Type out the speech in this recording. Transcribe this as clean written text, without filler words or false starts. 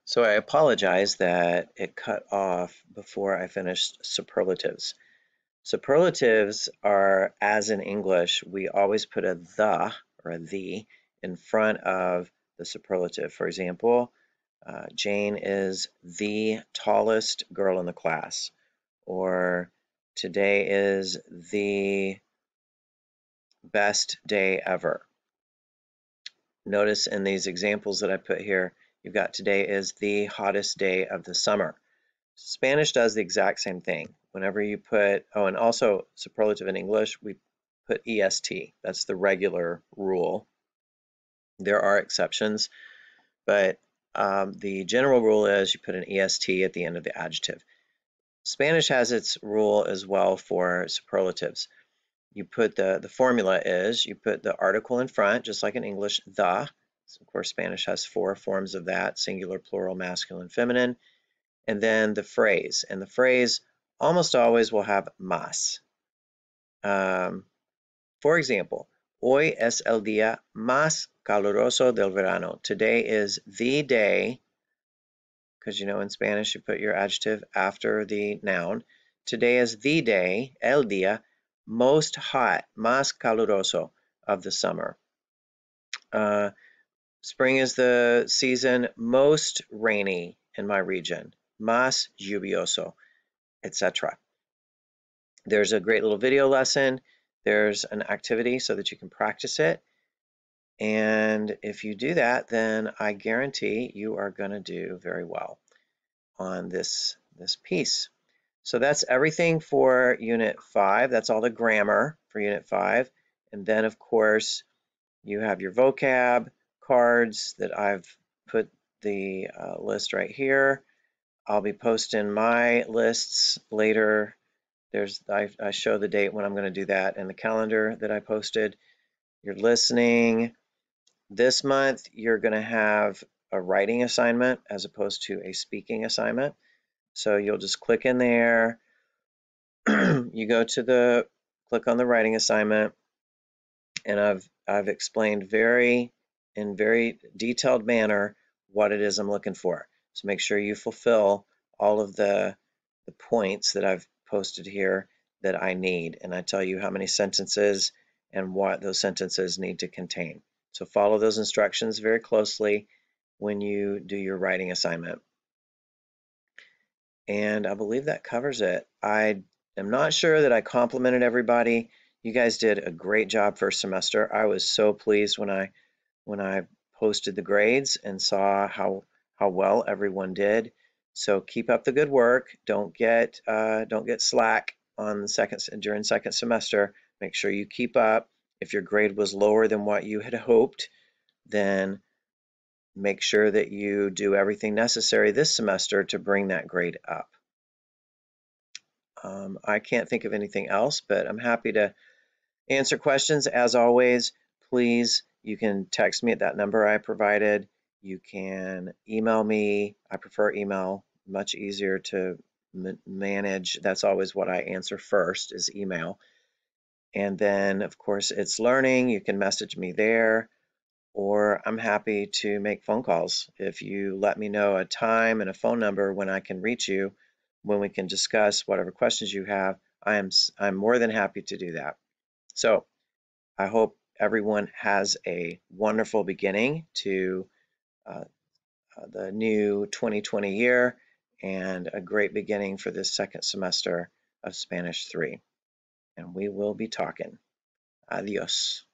So I apologize that it cut off before I finished superlatives. Superlatives are, as in English, we always put a the or a the in front of the superlative. For example, Jane is the tallest girl in the class, or today is the best day ever. Notice in these examples that I put here, you've got today is the hottest day of the summer. Spanish does the exact same thing. Whenever you put, oh, and also superlative in English, we put est. That's the regular rule. There are exceptions, but the general rule is you put an est at the end of the adjective. Spanish has its rule as well for superlatives. You put the formula is you put the article in front, just like in English, the. So of course, Spanish has 4 forms of that: singular, plural, masculine, feminine. And then the phrase. And the phrase almost always will have más. For example, hoy es el día más caluroso del verano. Today is the day, because you know in Spanish you put your adjective after the noun. Today is the day, el día, most hot, más caluroso of the summer. Spring is the season most rainy in my region, más lluvioso, etc. There's a great little video lesson. There's an activity so that you can practice it. And if you do that, then I guarantee you are going to do very well on this piece. So that's everything for Unit 5. That's all the grammar for Unit 5. And then, of course, you have your vocab cards that I've put the list right here. I'll be posting my lists later. I show the date when I'm going to do that in the calendar that I posted. You're listening. This month, you're going to have a writing assignment as opposed to a speaking assignment. So you'll just click in there. You go to click on the writing assignment, and I've explained in very detailed manner what it is I'm looking for. So make sure you fulfill all of the points that I've posted here that I need, and I tell you how many sentences and what those sentences need to contain. So follow those instructions very closely when you do your writing assignment. And I believe that covers it. I am not sure that I complimented everybody. You guys did a great job first semester. I was so pleased when I posted the grades and saw how well everyone did. So keep up the good work. Don't get slack on during second semester. Make sure you keep up. If your grade was lower than what you had hoped, then make sure that you do everything necessary this semester to bring that grade up. I can't think of anything else, but I'm happy to answer questions. As always, please, you can text me at that number I provided. You can email me. I prefer email, much easier to manage. That's always what I answer first is email. And then, of course, it's learning. You can message me there, or I'm happy to make phone calls. If you let me know a time and a phone number when I can reach you, when we can discuss whatever questions you have, I'm more than happy to do that. So I hope everyone has a wonderful beginning to the new 2020 year and a great beginning for this second semester of Spanish 3. And we will be talking. Adios.